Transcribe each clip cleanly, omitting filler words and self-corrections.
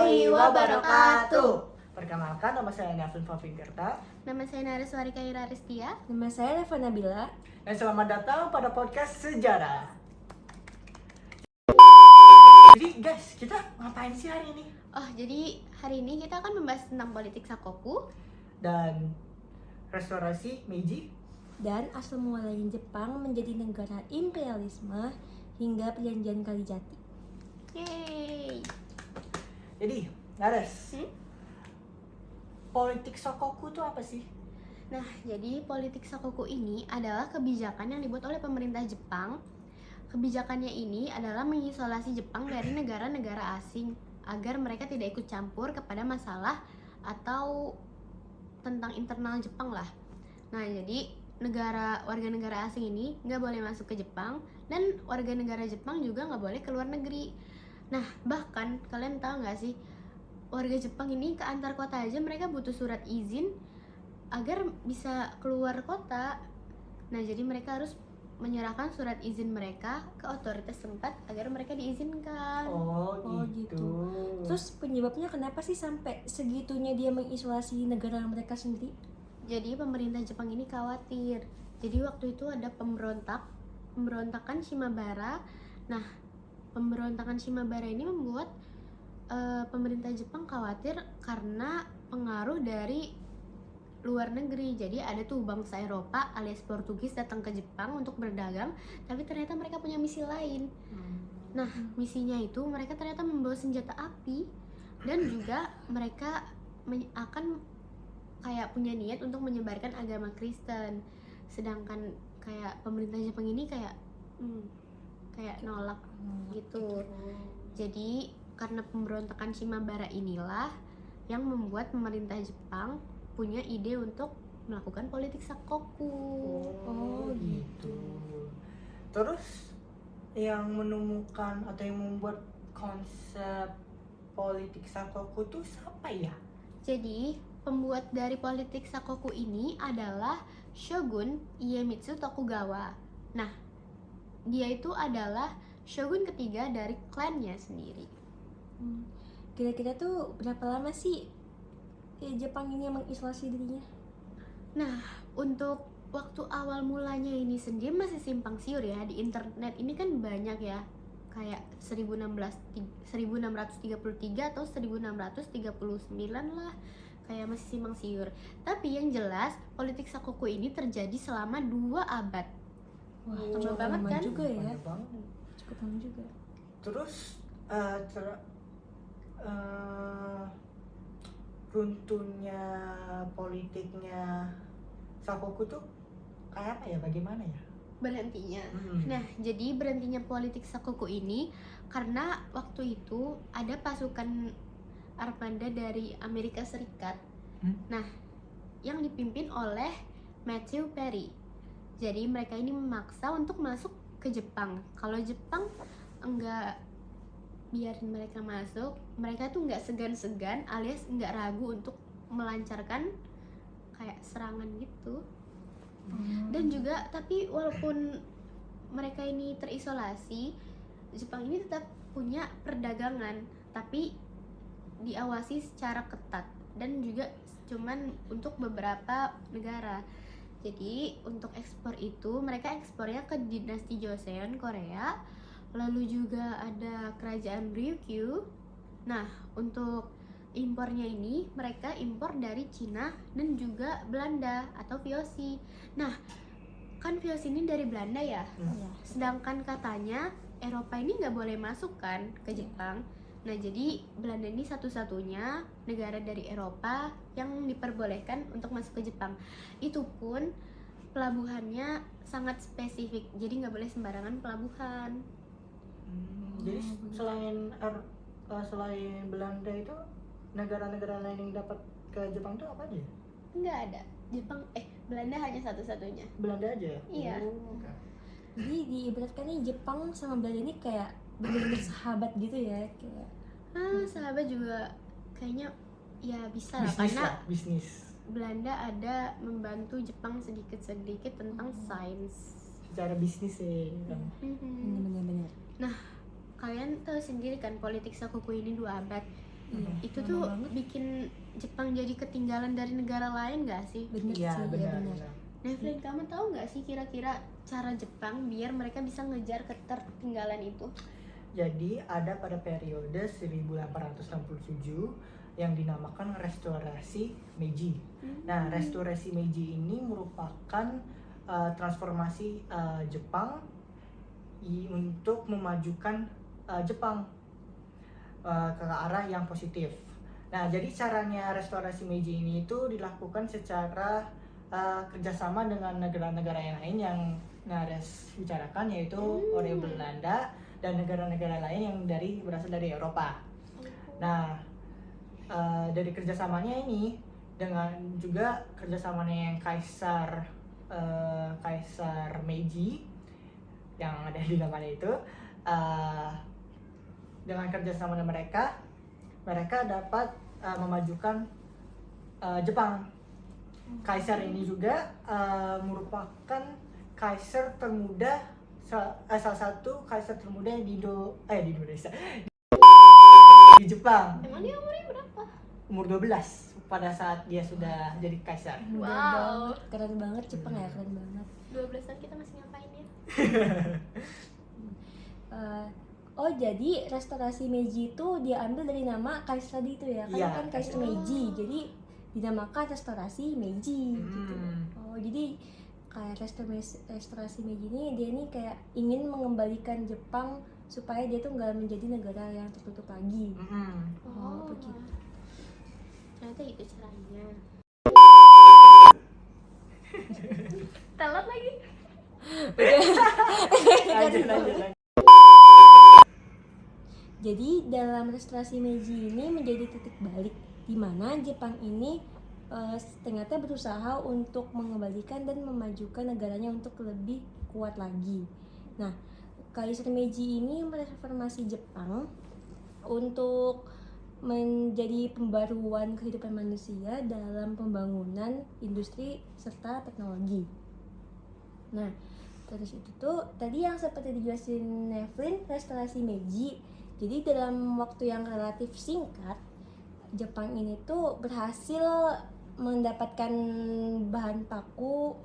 warahmatullahi wabarakatuh. Perkenalkan, nama saya Nafsun Fafingerta. Nama saya Nareswari Kaira Ristia. Nama saya Leva Nabila. Dan selamat datang pada podcast Sejarah. Jadi guys, kita ngapain sih hari ini? Oh, jadi hari ini kita akan membahas tentang politik Sakoku Dan restorasi Meiji. Dan asal mulanya Jepang menjadi negara imperialisme hingga perjanjian Kalijati. Yeay. Jadi, Nares, politik Sakoku itu apa sih? Nah, jadi politik Sakoku ini adalah kebijakan yang dibuat oleh pemerintah Jepang. Kebijakannya ini adalah mengisolasi Jepang dari negara-negara asing agar mereka tidak ikut campur kepada masalah atau tentang internal Jepang lah. Nah, jadi warga negara asing ini nggak boleh masuk ke Jepang dan warga negara Jepang juga nggak boleh ke luar negeri. Nah, bahkan kalian tahu nggak sih, warga Jepang ini ke antar kota aja mereka butuh surat izin agar bisa keluar kota. Nah, jadi mereka harus menyerahkan surat izin mereka ke otoritas tempat agar mereka diizinkan. Oh gitu. Terus penyebabnya kenapa sih sampai segitunya dia mengisolasi negara mereka sendiri? Jadi pemerintah Jepang ini khawatir. Jadi waktu itu ada pemberontakan Shimabara. Nah, pemberontakan Shimabara ini membuat pemerintah Jepang khawatir karena pengaruh dari luar negeri. Jadi ada tuh bangsa Eropa alias Portugis datang ke Jepang untuk berdagang, tapi ternyata mereka punya misi lain. Nah, misinya itu mereka ternyata membawa senjata api dan juga mereka akan kayak punya niat untuk menyebarkan agama Kristen. Sedangkan kayak pemerintah Jepang ini kayak nolak gitu. Jadi karena pemberontakan Shimabara inilah yang membuat pemerintah Jepang punya ide untuk melakukan politik Sakoku. Oh gitu. Terus yang menemukan atau yang membuat konsep politik Sakoku itu siapa ya? Jadi pembuat dari politik Sakoku ini adalah Shogun Iemitsu Tokugawa. Nah, dia itu adalah shogun ketiga dari klannya sendiri. Kira-kira tuh berapa lama sih Jepang ini mengisolasi dirinya? Nah, untuk waktu awal mulanya ini sendiri masih simpang siur ya. Di internet ini kan banyak ya, kayak 1633 atau 1639 lah, kayak masih simpang siur. Tapi yang jelas politik Sakoku ini terjadi selama 2 abad. Wah, Lama banget kan? juga ya. Banyak banget. Cukup lama juga. Terus runtuhnya politiknya Sakoku tuh kayak apa ya? Bagaimana ya? Berhentinya. Nah, jadi berhentinya politik Sakoku ini karena waktu itu ada pasukan armada dari Amerika Serikat. Nah, yang dipimpin oleh Matthew Perry. Jadi mereka ini memaksa untuk masuk ke Jepang. Kalau Jepang enggak biarin mereka masuk, mereka tuh enggak segan-segan alias enggak ragu untuk melancarkan kayak serangan gitu. Dan juga tapi walaupun mereka ini terisolasi, Jepang ini tetap punya perdagangan, tapi diawasi secara ketat dan juga cuman untuk beberapa negara. Jadi untuk ekspor itu mereka ekspornya ke dinasti Joseon Korea, lalu juga ada kerajaan Ryukyu. Nah, untuk impornya ini mereka impor dari Cina dan juga Belanda atau VOC. Nah, kan VOC ini dari Belanda ya. Sedangkan katanya Eropa ini nggak boleh masuk kan ke Jepang. Nah, jadi Belanda ini satu-satunya negara dari Eropa yang diperbolehkan untuk masuk ke Jepang. Itu pun pelabuhannya sangat spesifik, jadi nggak boleh sembarangan pelabuhan. Jadi selain Belanda itu negara-negara lain yang dapat ke Jepang itu apa aja? Nggak ada. Belanda hanya satu-satunya. Belanda aja ya? Iya. Jadi diibaratkan nih Jepang sama Belanda ini kayak benar-benar sahabat gitu ya, kayak Sahabat juga kayaknya ya bisa lah, Bisnis karena lah, bisnis. Belanda ada membantu Jepang sedikit-sedikit tentang sains. Secara bisnis sih kan. benar-benar. Nah, kalian tahu sendiri kan politik Sakoku ini 2 abad. Iya, Itu lama tuh banget. bikin Jepang jadi ketinggalan dari negara lain gak sih? Bener Iya, sih, ya benar. bener. Nevlin, kamu tahu nggak sih kira-kira cara Jepang biar mereka bisa ngejar ketertinggalan itu? Jadi ada pada periode 1867 yang dinamakan restorasi Meiji. Nah, restorasi Meiji ini merupakan transformasi Jepang untuk memajukan Jepang ke arah yang positif. Nah, jadi caranya restorasi Meiji ini itu dilakukan secara kerjasama dengan negara-negara yang lain yang Nares bicarakan, yaitu Orde Belanda dan negara-negara lain yang berasal dari Eropa. Nah, dari kerjasamanya ini dengan juga kerjasamanya yang Kaisar Meiji yang ada di namanya itu, dengan kerjasama mereka dapat memajukan Jepang. Kaisar ini juga merupakan kaisar termuda, salah satu kaisar termuda di Indonesia, di Jepang. Emang dia umurnya berapa? Umur 12 pada saat dia sudah jadi kaisar. Muda Wow. banget, keren banget Jepang ya, keren banget. 12 tahun kita masih ngapain ya? Oh jadi restorasi Meiji itu diambil dari nama kaisar tadi itu ya, kan Iya, kan kaisar kaisar. Meiji, jadi dinamakan restorasi Meiji gitu. Hmm. Oh jadi kayak restorasi Meiji ini dia ini kayak ingin mengembalikan Jepang supaya dia tuh nggak menjadi negara yang tertutup lagi. Oh begitu. Ternyata itu caranya. Telat lagi. Lanjut. Jadi dalam restorasi Meiji ini menjadi titik balik di mana Jepang ini ternyata berusaha untuk mengembalikan dan memajukan negaranya untuk lebih kuat lagi. Nah, Kaisar Meiji ini mereformasi Jepang untuk menjadi pembaruan kehidupan manusia dalam pembangunan industri serta teknologi. Nah, terus itu tuh tadi yang seperti dijelasin Nevlin, restorasi Meiji. Jadi dalam waktu yang relatif singkat, Jepang ini tuh berhasil mendapatkan bahan baku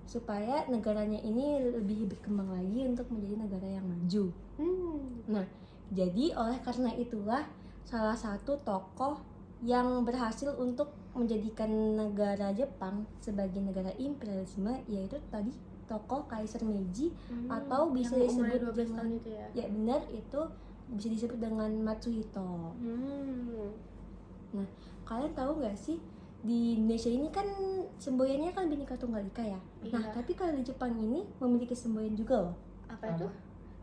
supaya negaranya ini lebih berkembang lagi untuk menjadi negara yang maju. Nah, jadi oleh karena itulah salah satu tokoh yang berhasil untuk menjadikan negara Jepang sebagai negara imperialisme yaitu tadi tokoh Kaisar Meiji, atau bisa yang umurnya disebut 12 tahun dengan itu ya. ya benar, itu bisa disebut dengan Matsuhito. Nah, kalian tahu nggak sih di Indonesia ini kan semboyannya kan Bhinneka Tunggal Ika ya. Nah, Iya. tapi kalau di Jepang ini memiliki semboyan juga loh. Apa itu?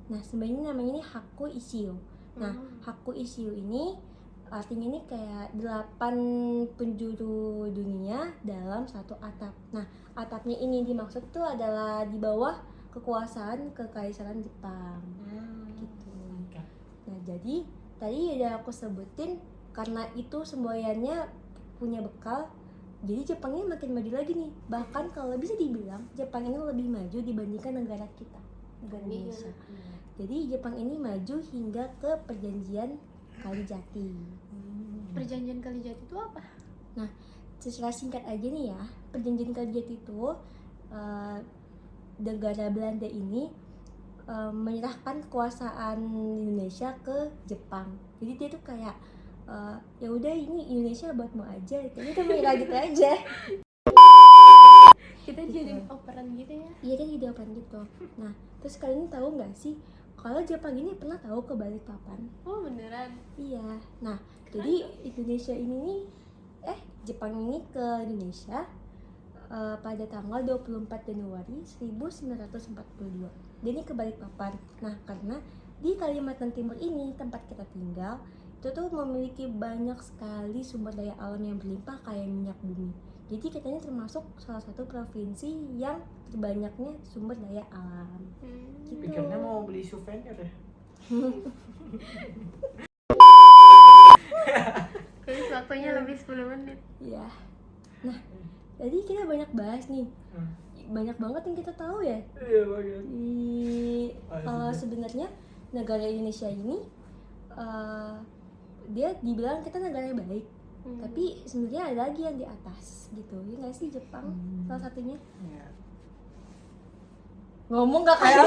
Nah, semboyan ini namanya ini Haku Ishio. Nah, Haku Ishio ini artinya ini kayak 8 penjuru dunia dalam satu atap. Nah, atapnya ini dimaksud tuh adalah di bawah kekuasaan kekaisaran Jepang. Gitu. Nah, jadi tadi udah aku sebutin karena itu semboyannya punya bekal. Jadi Jepang ini makin maju lagi nih. Bahkan kalau bisa dibilang Jepang ini lebih maju dibandingkan negara kita, negara Indonesia. Jadi Jepang ini maju hingga ke perjanjian Kalijati. Perjanjian Kalijati itu apa? Nah, secara singkat aja nih ya, perjanjian Kalijati itu negara Belanda ini menyerahkan kekuasaan Indonesia ke Jepang. Jadi dia tuh kayak ya udah ini Indonesia buatmu aja, kita menyerah gitu aja. Kita jadi operan gitu ya. Iya kan jadi operan gitu. Nah, terus kalian tahu nggak sih kalau Jepang ini pernah tahu ke Balikpapan? Oh beneran? Iya. Nah, jadi Indonesia ini nih, Jepang ini ke Indonesia pada tanggal 24 Januari 1942. Dia ini ke Balikpapan. Nah, karena di Kalimantan Timur ini tempat kita tinggal itu tuh memiliki banyak sekali sumber daya alam yang berlimpah kayak minyak bumi. Jadi kita ini termasuk salah satu provinsi yang terbanyaknya sumber daya alam. Gitu. Pikirnya mau beli souvenir ya. Jadi waktunya lebih 10 menit. Iya. Nah, jadi kita banyak bahas nih. Banyak banget yang kita tahu ya. Iya banget. Di sebenarnya negara Indonesia ini dia dibilang kita negara yang baik, tapi sebenarnya ada lagi yang di atas gitu, ya nggak sih? Jepang salah satunya. Iya. Ngomong gak kayak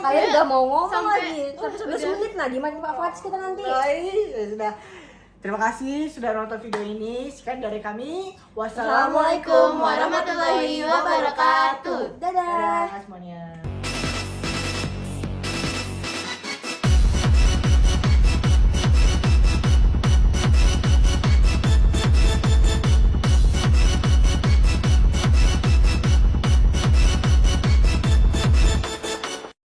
kalian gak mau ngomong Sampai- lagi sampai 11 menit. Nah gimana Pak Fatis kita nanti? Baik, ya sudah. Terima kasih sudah nonton video ini. Sekian dari kami. Assalamualaikum warahmatullahi wabarakatuh. Dadah. Dadah semuanya.